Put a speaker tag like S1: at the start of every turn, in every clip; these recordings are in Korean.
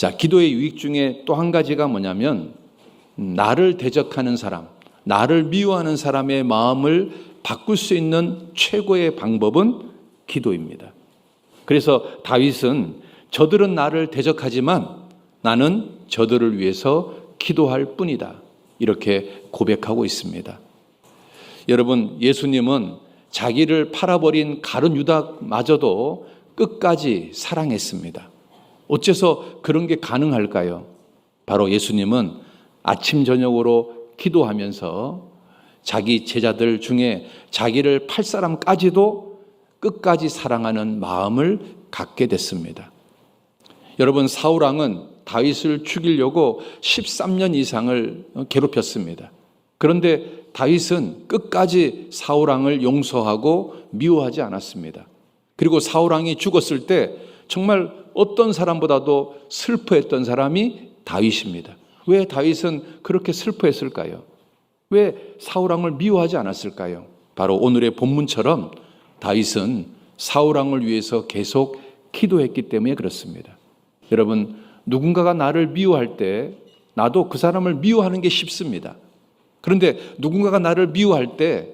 S1: 자, 기도의 유익 중에 또 한 가지가 뭐냐면 나를 대적하는 사람, 나를 미워하는 사람의 마음을 바꿀 수 있는 최고의 방법은 기도입니다. 그래서 다윗은 저들은 나를 대적하지만 나는 저들을 위해서 기도할 뿐이다, 이렇게 고백하고 있습니다. 여러분, 예수님은 자기를 팔아버린 가룟 유다마저도 끝까지 사랑했습니다. 어째서 그런 게 가능할까요? 바로 예수님은 아침 저녁으로 기도하면서 자기 제자들 중에 자기를 팔 사람까지도 끝까지 사랑하는 마음을 갖게 됐습니다. 여러분, 사울왕은 다윗을 죽이려고 13년 이상을 괴롭혔습니다. 그런데 다윗은 끝까지 사울왕을 용서하고 미워하지 않았습니다. 그리고 사울왕이 죽었을 때 정말 어떤 사람보다도 슬퍼했던 사람이 다윗입니다. 왜 다윗은 그렇게 슬퍼했을까요? 왜 사울왕을 미워하지 않았을까요? 바로 오늘의 본문처럼 다윗은 사울왕을 위해서 계속 기도했기 때문에 그렇습니다. 여러분, 누군가가 나를 미워할 때 나도 그 사람을 미워하는 게 쉽습니다. 그런데 누군가가 나를 미워할 때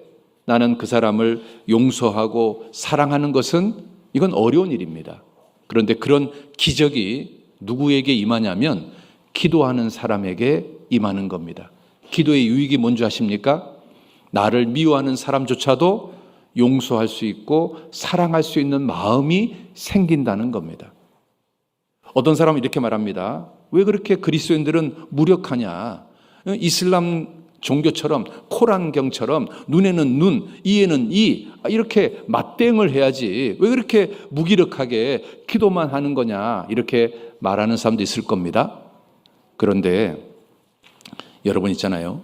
S1: 나는 그 사람을 용서하고 사랑하는 것은 이건 어려운 일입니다. 그런데 그런 기적이 누구에게 임하냐면 기도하는 사람에게 임하는 겁니다. 기도의 유익이 뭔지 아십니까? 나를 미워하는 사람조차도 용서할 수 있고 사랑할 수 있는 마음이 생긴다는 겁니다. 어떤 사람은 이렇게 말합니다. 왜 그렇게 그리스도인들은 무력하냐? 이슬람 종교처럼 코란경처럼 눈에는 눈, 이에는 이, 이렇게 맞대응을 해야지 왜 그렇게 무기력하게 기도만 하는 거냐, 이렇게 말하는 사람도 있을 겁니다. 그런데 여러분 있잖아요,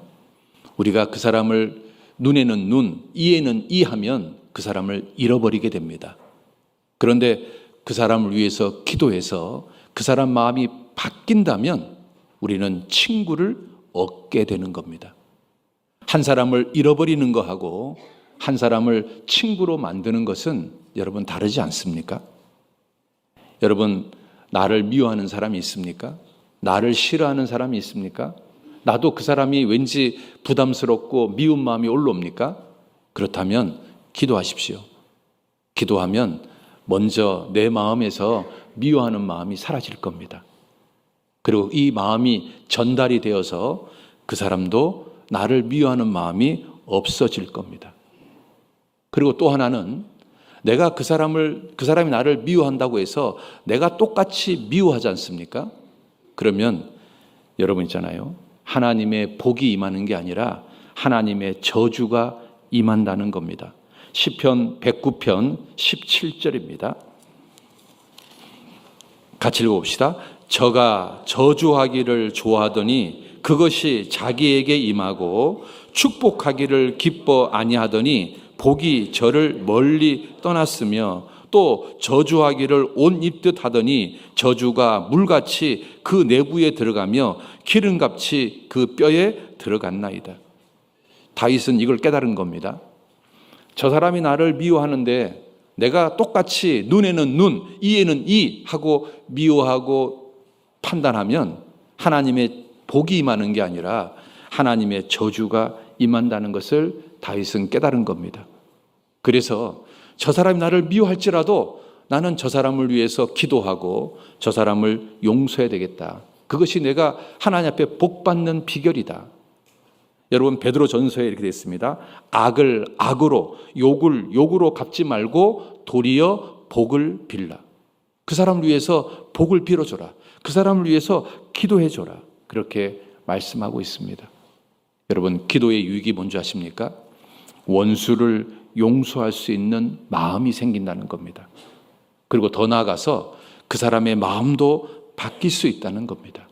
S1: 우리가 그 사람을 눈에는 눈, 이에는 이 하면 그 사람을 잃어버리게 됩니다. 그런데 그 사람을 위해서 기도해서 그 사람 마음이 바뀐다면 우리는 친구를 얻게 되는 겁니다. 한 사람을 잃어버리는 것하고 한 사람을 친구로 만드는 것은 여러분 다르지 않습니까? 여러분, 나를 미워하는 사람이 있습니까? 나를 싫어하는 사람이 있습니까? 나도 그 사람이 왠지 부담스럽고 미운 마음이 올라옵니까? 그렇다면 기도하십시오. 기도하면 먼저 내 마음에서 미워하는 마음이 사라질 겁니다. 그리고 이 마음이 전달이 되어서 그 사람도 나를 미워하는 마음이 없어질 겁니다. 그리고 또 하나는 내가 그 사람이 나를 미워한다고 해서 내가 똑같이 미워하지 않습니까? 그러면 여러분 있잖아요, 하나님의 복이 임하는 게 아니라 하나님의 저주가 임한다는 겁니다. 시편 109편 17절입니다. 같이 읽어봅시다. 저가 저주하기를 좋아하더니 그것이 자기에게 임하고 축복하기를 기뻐 아니하더니 복이 저를 멀리 떠났으며 또 저주하기를 옷 입듯 하더니 저주가 물같이 그 내부에 들어가며 기름같이 그 뼈에 들어갔나이다. 다윗은 이걸 깨달은 겁니다. 저 사람이 나를 미워하는데 내가 똑같이 눈에는 눈, 이에는 이 하고 미워하고 판단하면 하나님의 복이 임하는 게 아니라 하나님의 저주가 임한다는 것을 다윗은 깨달은 겁니다. 그래서 저 사람이 나를 미워할지라도 나는 저 사람을 위해서 기도하고 저 사람을 용서해야 되겠다. 그것이 내가 하나님 앞에 복받는 비결이다. 여러분, 베드로전서에 이렇게 되어 있습니다. 악을 악으로, 욕을 욕으로 갚지 말고 도리어 복을 빌라. 그 사람을 위해서 복을 빌어줘라. 그 사람을 위해서 기도해줘라. 그렇게 말씀하고 있습니다. 여러분, 기도의 유익이 뭔지 아십니까? 원수를 용서할 수 있는 마음이 생긴다는 겁니다. 그리고 더 나아가서 그 사람의 마음도 바뀔 수 있다는 겁니다.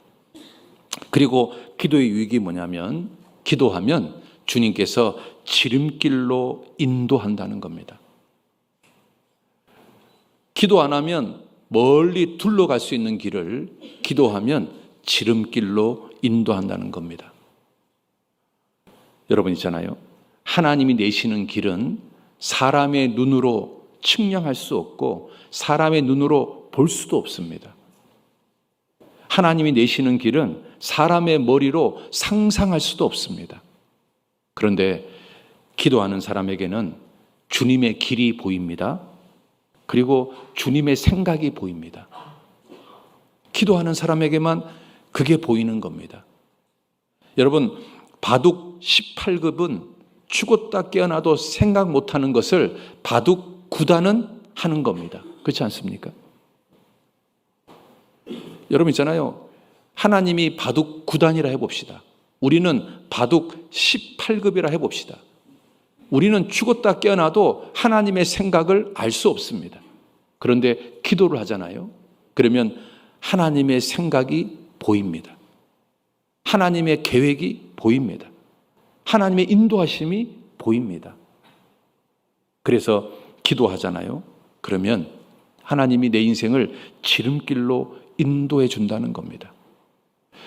S1: 그리고 기도의 유익이 뭐냐면 기도하면 주님께서 지름길로 인도한다는 겁니다. 기도 안 하면 멀리 둘러갈 수 있는 길을 기도하면 지름길로 인도한다는 겁니다. 여러분 있잖아요, 하나님이 내시는 길은 사람의 눈으로 측량할 수 없고 사람의 눈으로 볼 수도 없습니다. 하나님이 내시는 길은 사람의 머리로 상상할 수도 없습니다. 그런데 기도하는 사람에게는 주님의 길이 보입니다. 그리고 주님의 생각이 보입니다. 기도하는 사람에게만 그게 보이는 겁니다. 여러분, 바둑 18급은 죽었다 깨어나도 생각 못하는 것을 바둑 9단은 하는 겁니다. 그렇지 않습니까? 여러분 있잖아요. 하나님이 바둑 9단이라 해봅시다. 우리는 바둑 18급이라 해봅시다. 우리는 죽었다 깨어나도 하나님의 생각을 알 수 없습니다. 그런데 기도를 하잖아요. 그러면 하나님의 생각이 보입니다. 하나님의 계획이 보입니다. 하나님의 인도하심이 보입니다. 그래서 기도하잖아요. 그러면 하나님이 내 인생을 지름길로 인도해 준다는 겁니다.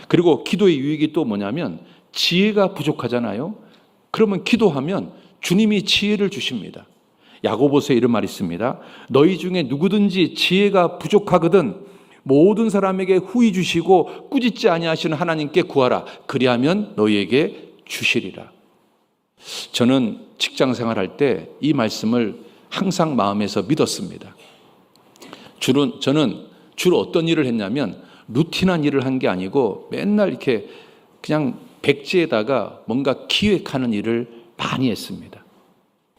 S1: 그리고 기도의 유익이 또 뭐냐면 지혜가 부족하잖아요. 그러면 기도하면 주님이 지혜를 주십니다. 야고보서에 이런 말이 있습니다. 너희 중에 누구든지 지혜가 부족하거든 모든 사람에게 후히 주시고 꾸짖지 아니하시는 하나님께 구하라. 그리하면 너희에게 주시리라. 저는 직장 생활할 때 이 말씀을 항상 마음에서 믿었습니다. 저는 주로 어떤 일을 했냐면 루틴한 일을 한 게 아니고 맨날 이렇게 그냥 백지에다가 뭔가 기획하는 일을 많이 했습니다.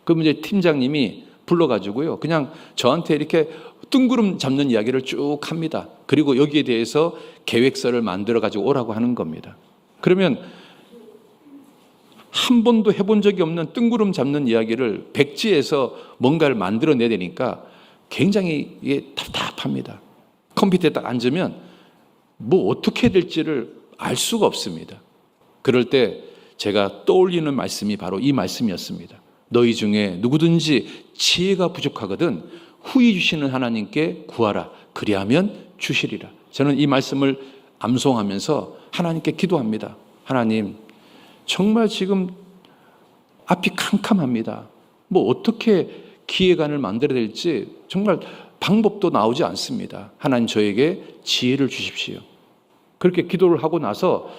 S1: 그럼 이제 팀장님이 불러가지고요. 그냥 저한테 이렇게 뜬구름 잡는 이야기를 쭉 합니다. 그리고 여기에 대해서 계획서를 만들어가지고 오라고 하는 겁니다. 그러면 한 번도 해본 적이 없는 뜬구름 잡는 이야기를 백지에서 뭔가를 만들어내야 되니까 굉장히 이게 답답합니다. 컴퓨터에 딱 앉으면 뭐 어떻게 될지를 알 수가 없습니다. 그럴 때 제가 떠올리는 말씀이 바로 이 말씀이었습니다. 너희 중에 누구든지 지혜가 부족하거든 후히 주시는 하나님께 구하라. 그리하면 주시리라. 저는 이 말씀을 암송하면서 하나님께 기도합니다. 하나님, 정말 지금 앞이 캄캄합니다. 뭐 어떻게 기획안을 만들어야 될지 정말 방법도 나오지 않습니다. 하나님 저에게 지혜를 주십시오. 그렇게 기도를 하고 나서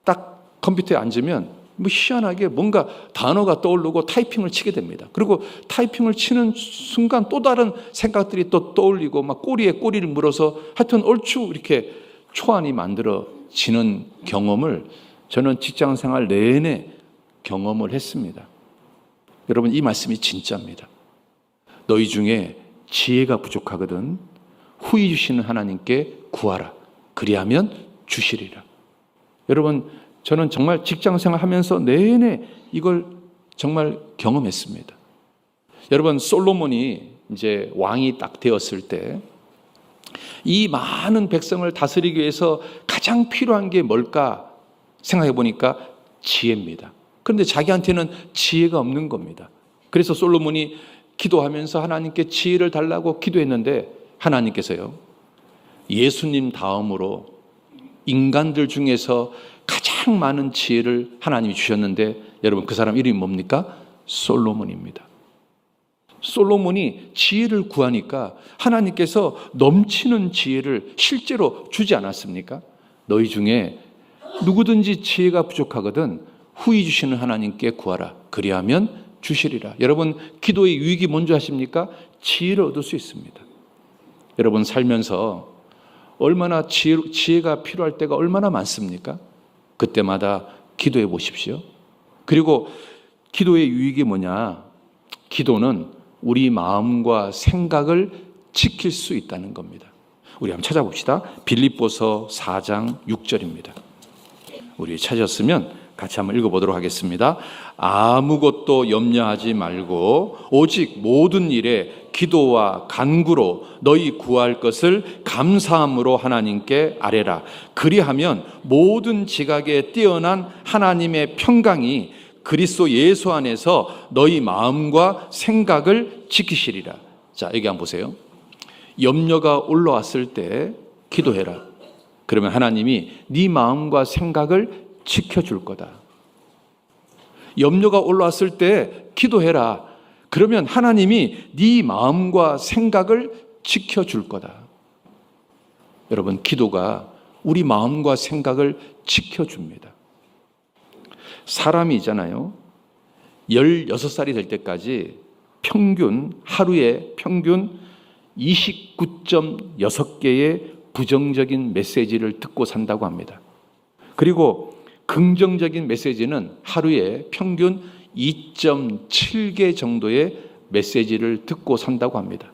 S1: 딱 컴퓨터에 앉으면 뭐 희한하게 뭔가 단어가 떠오르고 타이핑을 치게 됩니다. 그리고 타이핑을 치는 순간 또 다른 생각들이 또 떠올리고 막 꼬리에 꼬리를 물어서 하여튼 얼추 이렇게 초안이 만들어지는 경험을 저는 직장 생활 내내 경험을 했습니다. 여러분 이 말씀이 진짜입니다. 너희 중에 지혜가 부족하거든 후히 주시는 하나님께 구하라. 그리하면 주시리라. 여러분 저는 정말 직장 생활 하면서 내내 이걸 정말 경험했습니다. 여러분 솔로몬이 이제 왕이 딱 되었을 때 이 많은 백성을 다스리기 위해서 가장 필요한 게 뭘까 생각해 보니까 지혜입니다. 그런데 자기한테는 지혜가 없는 겁니다. 그래서 솔로몬이 기도하면서 하나님께 지혜를 달라고 기도했는데 하나님께서요 예수님 다음으로 인간들 중에서 가장 많은 지혜를 하나님이 주셨는데 여러분 그 사람 이름이 뭡니까? 솔로몬입니다. 솔로몬이 지혜를 구하니까 하나님께서 넘치는 지혜를 실제로 주지 않았습니까? 너희 중에 누구든지 지혜가 부족하거든 후히 주시는 하나님께 구하라. 그리하면 주시리라. 여러분 기도의 유익이 뭔지 아십니까? 지혜를 얻을 수 있습니다. 여러분 살면서 얼마나 지혜가 필요할 때가 얼마나 많습니까? 그때마다 기도해 보십시오. 그리고 기도의 유익이 뭐냐? 기도는 우리 마음과 생각을 지킬 수 있다는 겁니다. 우리 한번 찾아봅시다. 빌립보서 4장 6절입니다. 우리 찾았으면 같이 한번 읽어보도록 하겠습니다. 아무것도 염려하지 말고 오직 모든 일에 기도와 간구로 너희 구할 것을 감사함으로 하나님께 아뢰라. 그리하면 모든 지각에 뛰어난 하나님의 평강이 그리스도 예수 안에서 너희 마음과 생각을 지키시리라. 자, 여기 한번 보세요. 염려가 올라왔을 때 기도해라. 그러면 하나님이 네 마음과 생각을 지켜줄 거다. 염려가 올라왔을 때 기도해라. 그러면 하나님이 네 마음과 생각을 지켜줄 거다. 여러분 기도가 우리 마음과 생각을 지켜줍니다. 사람이 있잖아요. 16살이 될 때까지 하루에 평균 29.6개의 부정적인 메시지를 듣고 산다고 합니다. 그리고 긍정적인 메시지는 하루에 평균 2.7개 정도의 메시지를 듣고 산다고 합니다.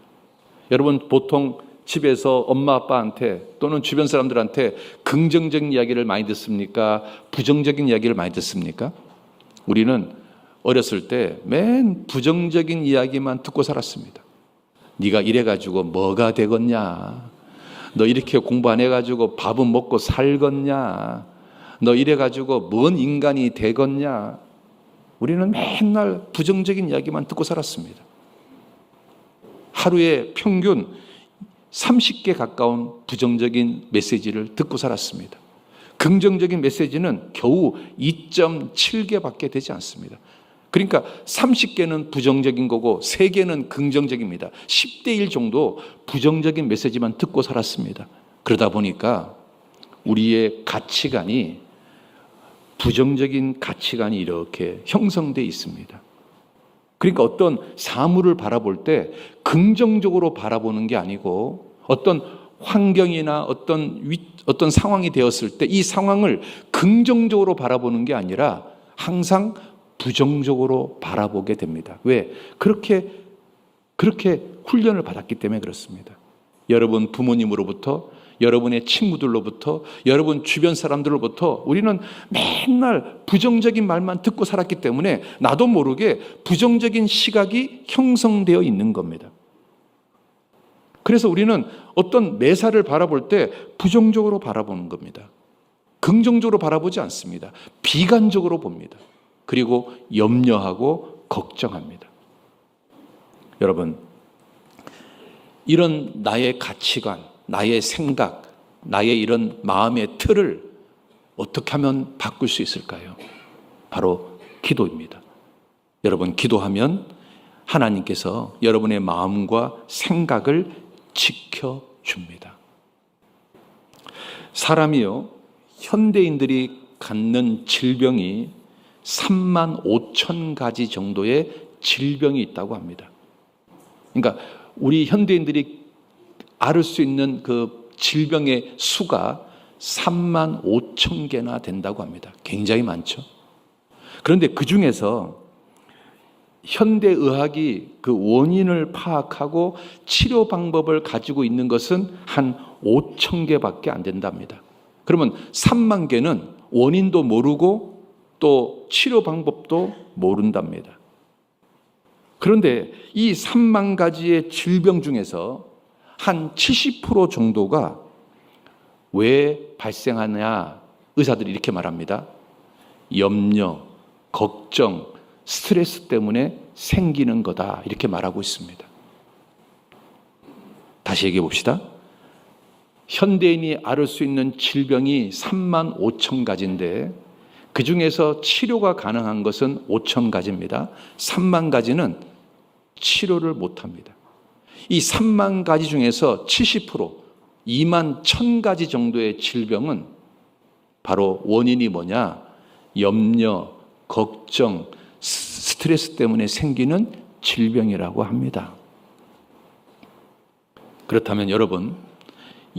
S1: 여러분, 보통 집에서 엄마 아빠한테 또는 주변 사람들한테 긍정적인 이야기를 많이 듣습니까? 부정적인 이야기를 많이 듣습니까? 우리는 어렸을 때 맨 부정적인 이야기만 듣고 살았습니다. 네가 이래가지고 뭐가 되겠냐? 너 이렇게 공부 안 해가지고 밥은 먹고 살겠냐? 너 이래가지고 뭔 인간이 되겠냐? 우리는 맨날 부정적인 이야기만 듣고 살았습니다. 하루에 평균 30개 가까운 부정적인 메시지를 듣고 살았습니다. 긍정적인 메시지는 겨우 2.7개밖에 되지 않습니다. 그러니까 30개는 부정적인 거고 3개는 긍정적입니다. 10대 1 정도 부정적인 메시지만 듣고 살았습니다. 그러다 보니까 우리의 가치관이, 부정적인 가치관이 이렇게 형성되어 있습니다. 그러니까 어떤 사물을 바라볼 때 긍정적으로 바라보는 게 아니고 어떤 환경이나 어떤 상황이 되었을 때 이 상황을 긍정적으로 바라보는 게 아니라 항상 부정적으로 바라보게 됩니다. 왜? 그렇게 훈련을 받았기 때문에 그렇습니다. 여러분 부모님으로부터, 여러분의 친구들로부터, 여러분 주변 사람들로부터 우리는 맨날 부정적인 말만 듣고 살았기 때문에 나도 모르게 부정적인 시각이 형성되어 있는 겁니다. 그래서 우리는 어떤 매사를 바라볼 때 부정적으로 바라보는 겁니다. 긍정적으로 바라보지 않습니다. 비관적으로 봅니다. 그리고 염려하고 걱정합니다. 여러분, 이런 나의 가치관, 나의 생각, 나의 이런 마음의 틀을 어떻게 하면 바꿀 수 있을까요? 바로 기도입니다. 여러분, 기도하면 하나님께서 여러분의 마음과 생각을 지켜줍니다. 사람이요, 현대인들이 갖는 질병이 3만 5천 가지 정도의 질병이 있다고 합니다. 그러니까 우리 현대인들이 앓을 수 있는 그 질병의 수가 3만 5천 개나 된다고 합니다. 굉장히 많죠. 그런데 그 중에서 현대의학이 그 원인을 파악하고 치료 방법을 가지고 있는 것은 한 5천 개밖에 안 된답니다. 그러면 3만 개는 원인도 모르고 또 치료 방법도 모른답니다. 그런데 이 3만 가지의 질병 중에서 한 70% 정도가 왜 발생하냐? 의사들이 이렇게 말합니다. 염려, 걱정, 스트레스 때문에 생기는 거다. 이렇게 말하고 있습니다. 다시 얘기해 봅시다. 현대인이 앓을 수 있는 질병이 3만 5천 가지인데 그 중에서 치료가 가능한 것은 5천 가지입니다. 3만 가지는 치료를 못합니다. 이 3만 가지 중에서 70%, 2만 1천 가지 정도의 질병은 바로 원인이 뭐냐? 염려, 걱정, 스트레스 때문에 생기는 질병이라고 합니다. 그렇다면 여러분,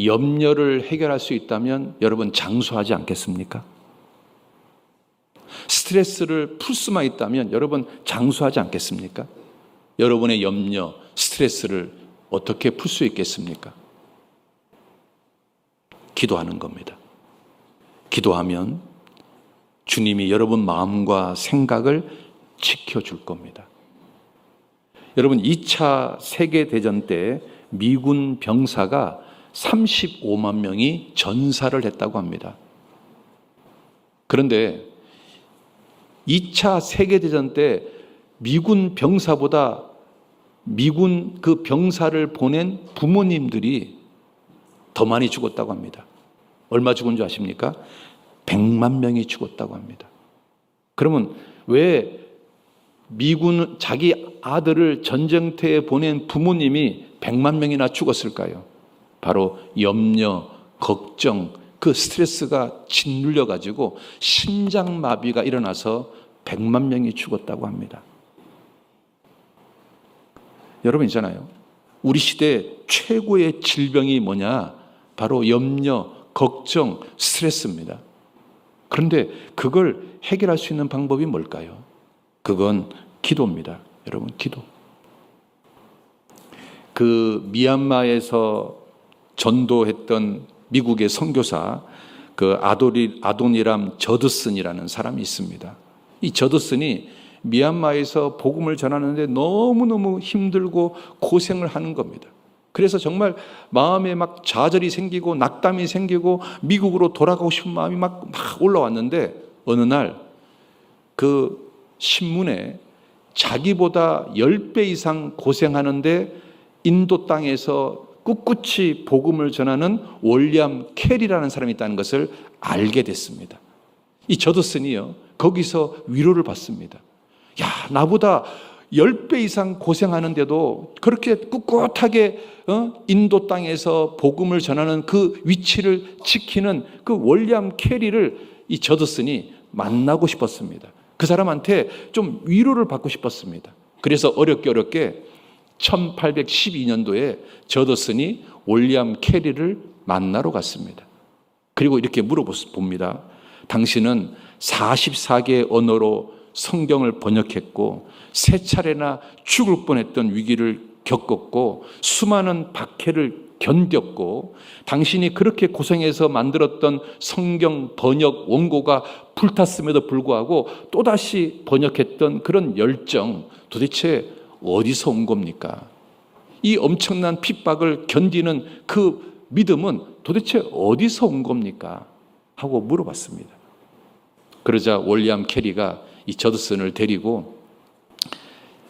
S1: 염려를 해결할 수 있다면 여러분 장수하지 않겠습니까? 스트레스를 풀 수만 있다면 여러분 장수하지 않겠습니까? 여러분의 염려, 스트레스를 어떻게 풀 수 있겠습니까? 기도하는 겁니다. 기도하면 주님이 여러분 마음과 생각을 지켜줄 겁니다. 여러분 2차 세계대전 때 미군 병사가 35만 명이 전사를 했다고 합니다. 그런데 2차 세계대전 때 미군 병사보다 미군 그 병사를 보낸 부모님들이 더 많이 죽었다고 합니다. 얼마 죽은 줄 아십니까? 100만 명이 죽었다고 합니다. 그러면 왜 미군 자기 아들을 전쟁터에 보낸 부모님이 100만 명이나 죽었을까요? 바로 염려, 걱정, 그 스트레스가 짓눌려 가지고 심장마비가 일어나서 100만 명이 죽었다고 합니다. 여러분 있잖아요. 우리 시대 최고의 질병이 뭐냐? 바로 염려, 걱정, 스트레스입니다. 그런데 그걸 해결할 수 있는 방법이 뭘까요? 그건 기도입니다. 여러분, 기도. 그 미얀마에서 전도했던 미국의 선교사 그 아도니람 저드슨이라는 사람이 있습니다. 이 저드슨이 미얀마에서 복음을 전하는데 너무너무 힘들고 고생을 하는 겁니다. 그래서 정말 마음에 막 좌절이 생기고 낙담이 생기고 미국으로 돌아가고 싶은 마음이 막 올라왔는데 어느 날 그 신문에 자기보다 10배 이상 고생하는데 인도 땅에서 꿋꿋이 복음을 전하는 윌리엄 캐리라는 사람이 있다는 것을 알게 됐습니다. 이 저드슨이요, 거기서 위로를 받습니다. 야, 나보다 10배 이상 고생하는데도 그렇게 꿋꿋하게 인도 땅에서 복음을 전하는 그 위치를 지키는 그 윌리엄 캐리를 이 저드슨이 만나고 싶었습니다. 그 사람한테 좀 위로를 받고 싶었습니다. 그래서 어렵게 1812년도에 저더슨이 윌리엄 캐리를 만나러 갔습니다. 그리고 이렇게 물어봅니다. 당신은 44개의 언어로 성경을 번역했고 3차례나 죽을 뻔했던 위기를 겪었고 수많은 박해를 견뎠고 당신이 그렇게 고생해서 만들었던 성경 번역 원고가 불탔음에도 불구하고 또다시 번역했던 그런 열정 도대체 어디서 온 겁니까? 이 엄청난 핍박을 견디는 그 믿음은 도대체 어디서 온 겁니까? 하고 물어봤습니다. 그러자 윌리엄 캐리가 이 저드슨을 데리고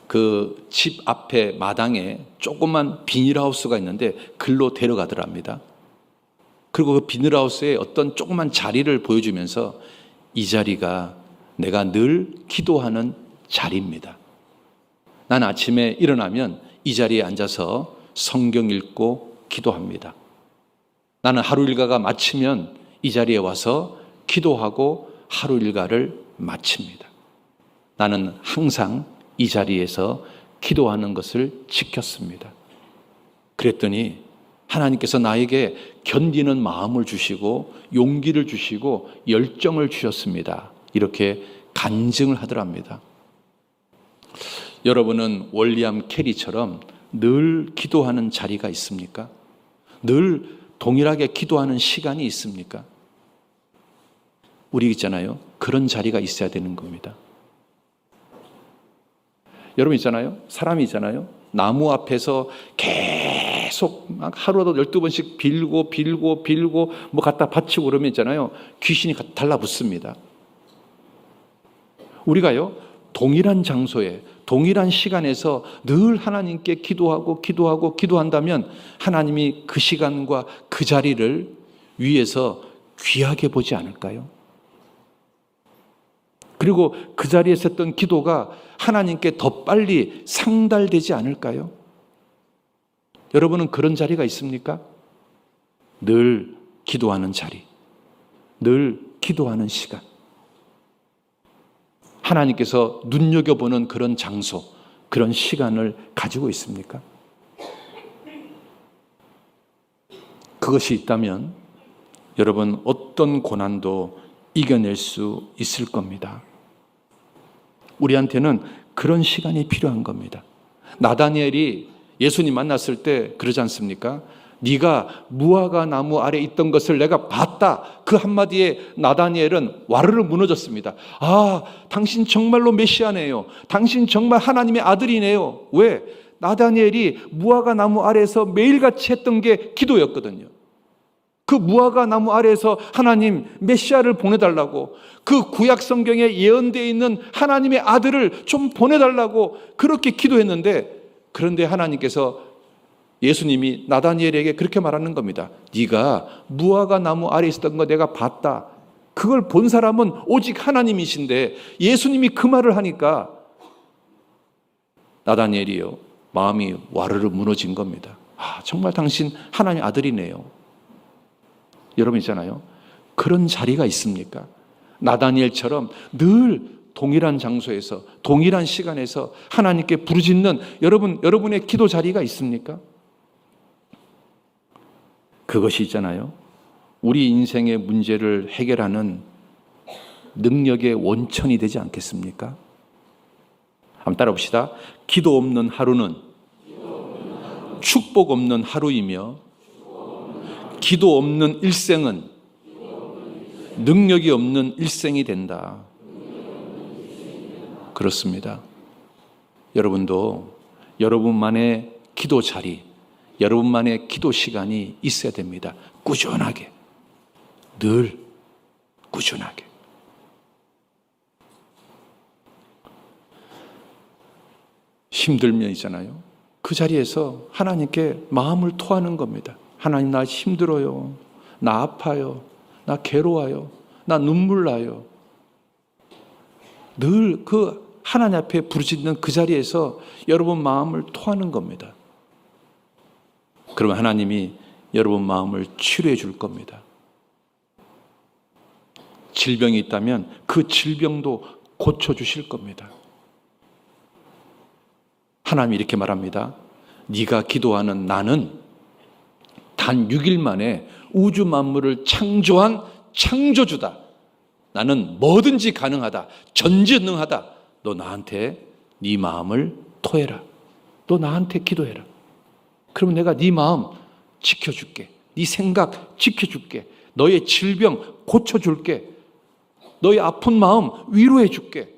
S1: 그 집 앞에 마당에 조그만 비닐하우스가 있는데 글로 데려가더랍니다. 그리고 그 비닐하우스에 어떤 조그만 자리를 보여주면서 이 자리가 내가 늘 기도하는 자리입니다. 난 아침에 일어나면 이 자리에 앉아서 성경 읽고 기도합니다. 나는 하루 일과가 마치면 이 자리에 와서 기도하고 하루 일과를 마칩니다. 나는 항상 이 자리에서 기도하는 것을 지켰습니다. 그랬더니 하나님께서 나에게 견디는 마음을 주시고 용기를 주시고 열정을 주셨습니다. 이렇게 간증을 하더랍니다. 여러분은 윌리엄 캐리처럼 늘 기도하는 자리가 있습니까? 늘 동일하게 기도하는 시간이 있습니까? 우리 있잖아요. 그런 자리가 있어야 되는 겁니다. 여러분 있잖아요. 사람이 있잖아요. 나무 앞에서 계속 막 하루라도 12번씩 빌고 뭐 갖다 바치고 그러면 있잖아요. 귀신이 달라붙습니다. 우리가요. 동일한 장소에 동일한 시간에서 늘 하나님께 기도한다면 하나님이 그 시간과 그 자리를 위해서 귀하게 보지 않을까요? 그리고 그 자리에서 했던 기도가 하나님께 더 빨리 상달되지 않을까요? 여러분은 그런 자리가 있습니까? 늘 기도하는 자리, 늘 기도하는 시간. 하나님께서 눈여겨보는 그런 장소, 그런 시간을 가지고 있습니까? 그것이 있다면 여러분 어떤 고난도 이겨낼 수 있을 겁니다. 우리한테는 그런 시간이 필요한 겁니다. 나다니엘이 예수님 만났을 때 그러지 않습니까? 네가 무화과 나무 아래 있던 것을 내가 봤다. 그 한마디에 나다니엘은 와르르 무너졌습니다. 아, 당신 정말로 메시아네요. 당신 정말 하나님의 아들이네요. 왜? 나다니엘이 무화과 나무 아래에서 매일같이 했던 게 기도였거든요. 그 무화과 나무 아래에서 하나님 메시아를 보내달라고, 그 구약 성경에 예언되어 있는 하나님의 아들을 좀 보내달라고 그렇게 기도했는데, 그런데 하나님께서 예수님이 나다니엘에게 그렇게 말하는 겁니다. 네가 무화과 나무 아래에 있었던 거 내가 봤다. 그걸 본 사람은 오직 하나님이신데 예수님이 그 말을 하니까 나다니엘이요, 마음이 와르르 무너진 겁니다. 아, 정말 당신 하나님의 아들이네요. 여러분 있잖아요. 그런 자리가 있습니까? 나다니엘처럼 늘 동일한 장소에서 동일한 시간에서 하나님께 부르짖는 여러분의 기도 자리가 있습니까? 그것이 있잖아요. 우리 인생의 문제를 해결하는 능력의 원천이 되지 않겠습니까? 한번 따라 봅시다. 기도 없는 하루는 축복 없는 하루이며 기도 없는 일생은 능력이 없는 일생이 된다. 그렇습니다. 여러분도 여러분만의 기도 자리, 여러분만의 기도 시간이 있어야 됩니다. 꾸준하게, 늘 꾸준하게. 힘들면 있잖아요. 그 자리에서 하나님께 마음을 토하는 겁니다. 하나님, 나 힘들어요. 나 아파요. 나 괴로워요. 나 눈물 나요. 늘 그 하나님 앞에 부르짖는 그 자리에서 여러분 마음을 토하는 겁니다. 그러면 하나님이 여러분 마음을 치료해 줄 겁니다. 질병이 있다면 그 질병도 고쳐주실 겁니다. 하나님이 이렇게 말합니다. 네가 기도하는 나는 단 6일 만에 우주 만물을 창조한 창조주다. 나는 뭐든지 가능하다. 전지전능하다. 너 나한테 네 마음을 토해라. 너 나한테 기도해라. 그러면 내가 네 마음 지켜줄게. 네 생각 지켜줄게. 너의 질병 고쳐줄게. 너의 아픈 마음 위로해줄게.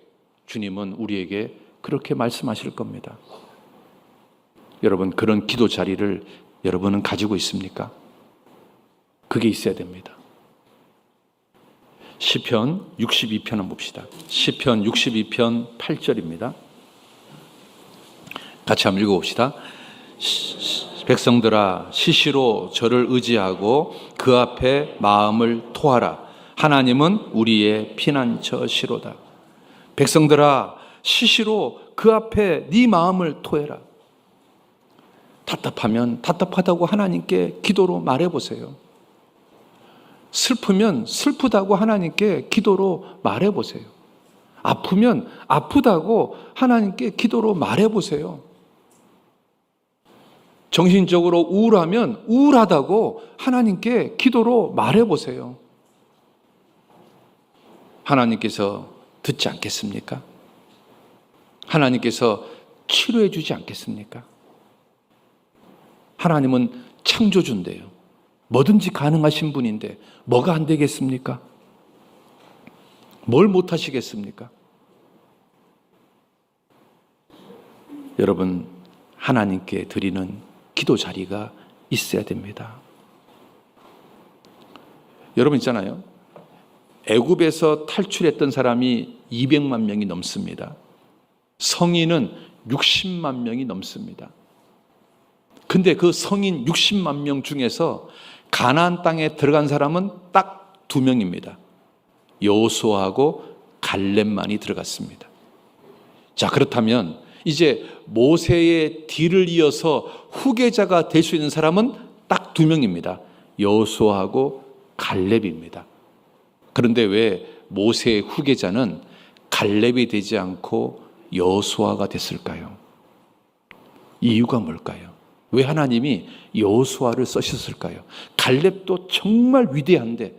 S1: 주님은 우리에게 그렇게 말씀하실 겁니다. 여러분, 그런 기도 자리를 여러분은 가지고 있습니까? 그게 있어야 됩니다. 시편 62편 한번 봅시다. 시편 62편 8절입니다. 같이 한번 읽어봅시다. 백성들아, 시시로 저를 의지하고 그 앞에 마음을 토하라. 하나님은 우리의 피난처시로다. 백성들아, 시시로 그 앞에 네 마음을 토해라. 답답하면 답답하다고 하나님께 기도로 말해보세요. 슬프면 슬프다고 하나님께 기도로 말해보세요. 아프면 아프다고 하나님께 기도로 말해보세요. 정신적으로 우울하면 우울하다고 하나님께 기도로 말해보세요. 하나님께서 듣지 않겠습니까? 하나님께서 치료해 주지 않겠습니까? 하나님은 창조주인데요. 뭐든지 가능하신 분인데 뭐가 안 되겠습니까? 뭘 못 하시겠습니까? 여러분, 하나님께 드리는 기도 자리가 있어야 됩니다. 여러분 있잖아요. 애굽에서 탈출했던 사람이 200만 명이 넘습니다. 성인은 60만 명이 넘습니다. 근데 그 성인 60만 명 중에서 가나안 땅에 들어간 사람은 딱 2명입니다. 여호수아하고 갈렙만이 들어갔습니다. 자, 그렇다면 이제 모세의 뒤를 이어서 후계자가 될 수 있는 사람은 딱 2명입니다. 여호수아하고 갈렙입니다. 그런데 왜 모세의 후계자는 갈렙이 되지 않고 여호수아가 됐을까요? 이유가 뭘까요? 왜 하나님이 여호수아를 쓰셨을까요? 갈렙도 정말 위대한데,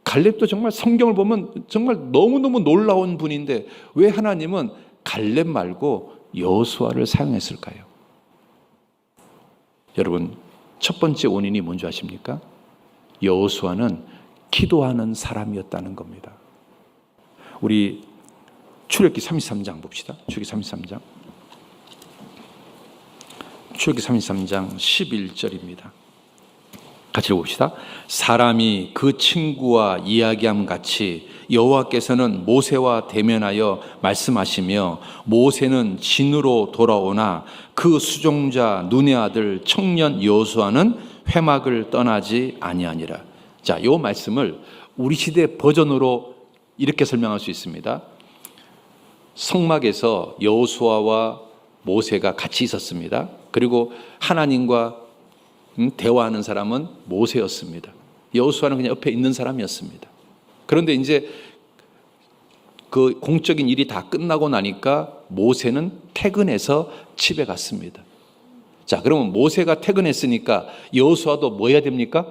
S1: 갈렙도 정말 성경을 보면 정말 너무너무 놀라운 분인데 왜 하나님은 갈렙 말고 여호수아를 사용했을까요? 여러분, 첫 번째 원인이 뭔지 아십니까? 여호수아는 기도하는 사람이었다는 겁니다. 우리 출애굽기 33장 봅시다. 출애굽기 33장. 출애굽기 33장 11절입니다. 같이 읽어봅시다. 사람이 그 친구와 이야기함 같이 여호와께서는 모세와 대면하여 말씀하시며 모세는 진으로 돌아오나 그 수종자 눈의 아들 청년 여호수아는 회막을 떠나지 아니하니라. 자, 이 말씀을 우리 시대 버전으로 이렇게 설명할 수 있습니다. 성막에서 여호수아와 모세가 같이 있었습니다. 그리고 하나님과 대화하는 사람은 모세였습니다. 여호수아는 그냥 옆에 있는 사람이었습니다. 그런데 이제 그 공적인 일이 다 끝나고 나니까 모세는 퇴근해서 집에 갔습니다. 자, 그러면 모세가 퇴근했으니까 여호수아도 뭐 해야 됩니까?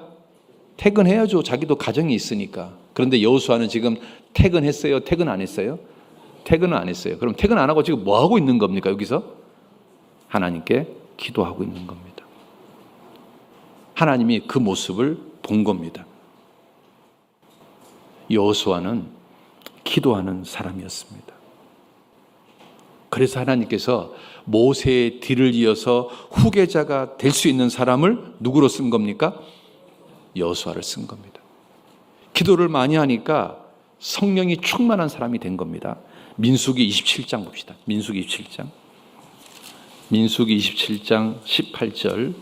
S1: 퇴근해야죠. 자기도 가정이 있으니까. 그런데 여호수아는 지금 퇴근했어요? 퇴근 안 했어요? 퇴근은 안 했어요. 그럼 퇴근 안 하고 지금 뭐 하고 있는 겁니까? 여기서 하나님께 기도하고 있는 겁니다. 하나님이 그 모습을 본 겁니다. 여호수아는 기도하는 사람이었습니다. 그래서 하나님께서 모세의 뒤를 이어서 후계자가 될 수 있는 사람을 누구로 쓴 겁니까? 여호수아를 쓴 겁니다. 기도를 많이 하니까 성령이 충만한 사람이 된 겁니다. 민수기 27장 봅시다. 민수기 27장. 민수기 27장 18절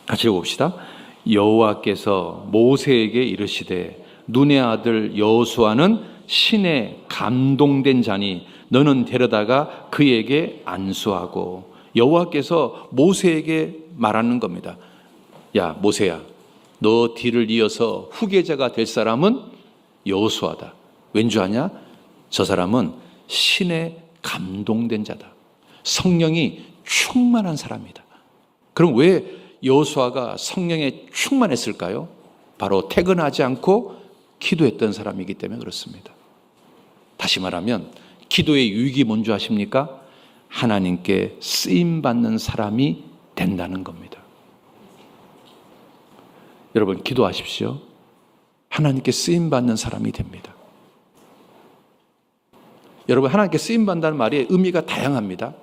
S1: 같이 읽어봅시다. 여호와께서 모세에게 이르시되 눈의 아들 여호수아는 신에 감동된 자니 너는 데려다가 그에게 안수하고. 여호와께서 모세에게 말하는 겁니다. 야 모세야, 너 뒤를 이어서 후계자가 될 사람은 여호수아다. 왠 줄 아냐? 저 사람은 신에 감동된 자다. 성령이 충만한 사람이다. 그럼 왜 여호수아가 성령에 충만했을까요? 바로 퇴근하지 않고 기도했던 사람이기 때문에 그렇습니다. 다시 말하면 기도의 유익이 뭔지 아십니까? 하나님께 쓰임받는 사람이 된다는 겁니다. 여러분 기도하십시오. 하나님께 쓰임받는 사람이 됩니다. 여러분 하나님께 쓰임받는다는 말이 의미가 다양합니다.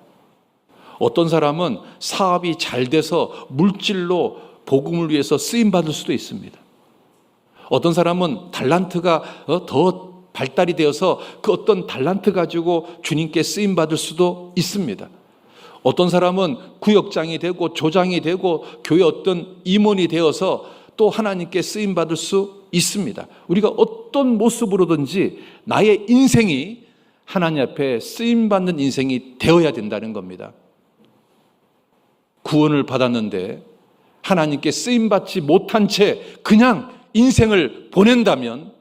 S1: 어떤 사람은 사업이 잘 돼서 물질로 복음을 위해서 쓰임받을 수도 있습니다. 어떤 사람은 달란트가 더 발달이 되어서 그 어떤 달란트 가지고 주님께 쓰임받을 수도 있습니다. 어떤 사람은 구역장이 되고 조장이 되고 교회 어떤 임원이 되어서 또 하나님께 쓰임받을 수 있습니다. 우리가 어떤 모습으로든지 나의 인생이 하나님 앞에 쓰임받는 인생이 되어야 된다는 겁니다. 구원을 받았는데 하나님께 쓰임받지 못한 채 그냥 인생을 보낸다면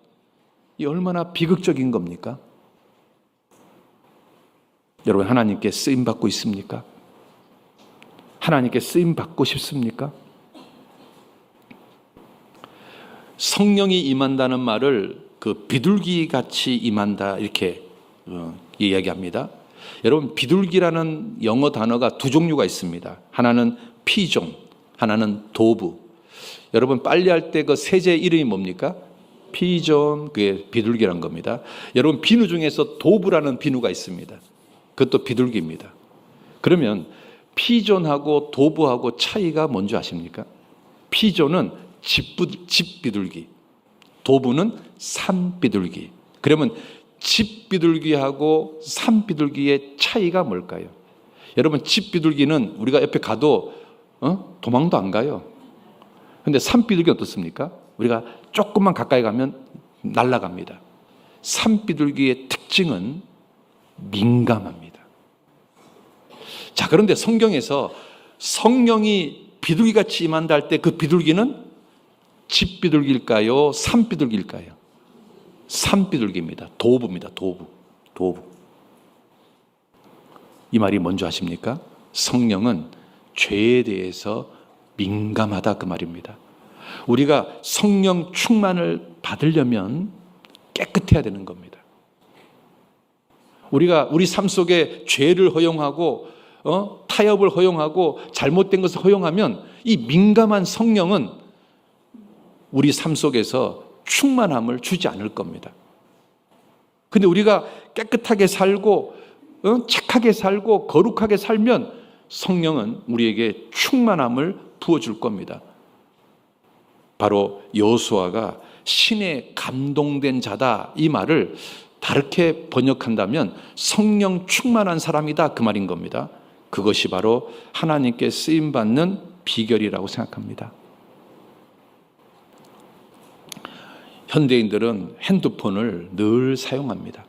S1: 이 얼마나 비극적인 겁니까? 여러분 하나님께 쓰임받고 있습니까? 하나님께 쓰임받고 싶습니까? 성령이 임한다는 말을 그 비둘기 같이 임한다 이렇게 이야기합니다. 여러분 비둘기라는 영어 단어가 두 종류가 있습니다. 하나는 피존, 하나는 도브. 여러분 빨래할 때 그 세제 이름이 뭡니까? 피존, 그게 비둘기란 겁니다. 여러분 비누 중에서 도브라는 비누가 있습니다. 그것도 비둘기입니다. 그러면 피존하고 도브하고 차이가 뭔지 아십니까? 피존은 집 비둘기, 도브는 산 비둘기. 그러면 집 비둘기하고 산 비둘기의 차이가 뭘까요? 여러분 집 비둘기는 우리가 옆에 가도 도망도 안 가요. 근데 산 비둘기는 어떻습니까? 우리가 조금만 가까이 가면 날아갑니다. 산 비둘기의 특징은 민감합니다. 자, 그런데 성경에서 성령이 비둘기같이 임한다 할 때 그 비둘기는 집 비둘기일까요? 산 비둘기일까요? 산 비둘기입니다. 도브입니다. 도브. 이 말이 뭔지 아십니까? 성령은 죄에 대해서 민감하다 그 말입니다. 우리가 성령 충만을 받으려면 깨끗해야 되는 겁니다. 우리가 우리 삶 속에 죄를 허용하고 타협을 허용하고 잘못된 것을 허용하면 이 민감한 성령은 우리 삶 속에서 충만함을 주지 않을 겁니다. 근데 우리가 깨끗하게 살고 착하게 살고 거룩하게 살면 성령은 우리에게 충만함을 부어줄 겁니다. 바로 여호수아가 신에 감동된 자다 이 말을 다르게 번역한다면 성령 충만한 사람이다 그 말인 겁니다. 그것이 바로 하나님께 쓰임받는 비결이라고 생각합니다. 현대인들은 핸드폰을 늘 사용합니다.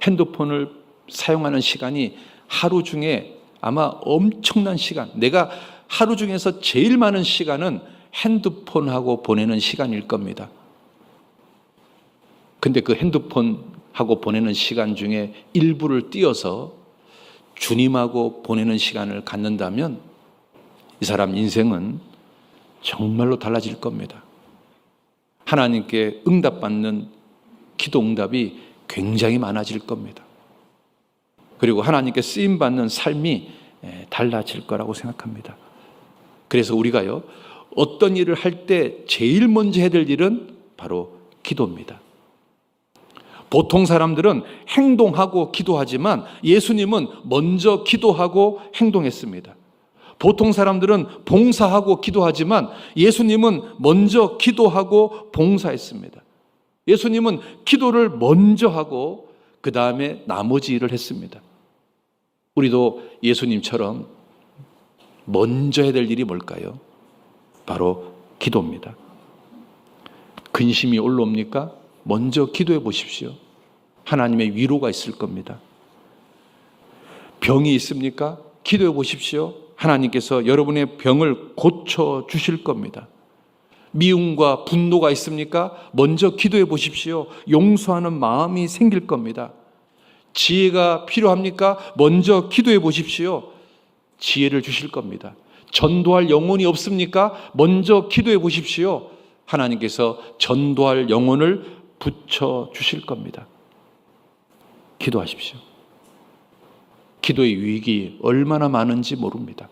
S1: 핸드폰을 사용하는 시간이 하루 중에 아마 엄청난 시간, 내가 하루 중에서 제일 많은 시간은 핸드폰하고 보내는 시간일 겁니다. 근데 그 핸드폰하고 보내는 시간 중에 일부를 띄어서 주님하고 보내는 시간을 갖는다면 이 사람 인생은 정말로 달라질 겁니다. 하나님께 응답받는 기도 응답이 굉장히 많아질 겁니다. 그리고 하나님께 쓰임받는 삶이 달라질 거라고 생각합니다. 그래서 우리가요, 어떤 일을 할 때 제일 먼저 해야 될 일은 바로 기도입니다. 보통 사람들은 행동하고 기도하지만 예수님은 먼저 기도하고 행동했습니다. 보통 사람들은 봉사하고 기도하지만 예수님은 먼저 기도하고 봉사했습니다. 예수님은 기도를 먼저 하고 그 다음에 나머지 일을 했습니다. 우리도 예수님처럼 먼저 해야 될 일이 뭘까요? 바로 기도입니다. 근심이 올라옵니까? 먼저 기도해 보십시오. 하나님의 위로가 있을 겁니다. 병이 있습니까? 기도해 보십시오. 하나님께서 여러분의 병을 고쳐 주실 겁니다. 미움과 분노가 있습니까? 먼저 기도해 보십시오. 용서하는 마음이 생길 겁니다. 지혜가 필요합니까? 먼저 기도해 보십시오. 지혜를 주실 겁니다. 전도할 영혼이 없습니까? 먼저 기도해 보십시오. 하나님께서 전도할 영혼을 붙여 주실 겁니다. 기도하십시오. 기도의 유익이 얼마나 많은지 모릅니다.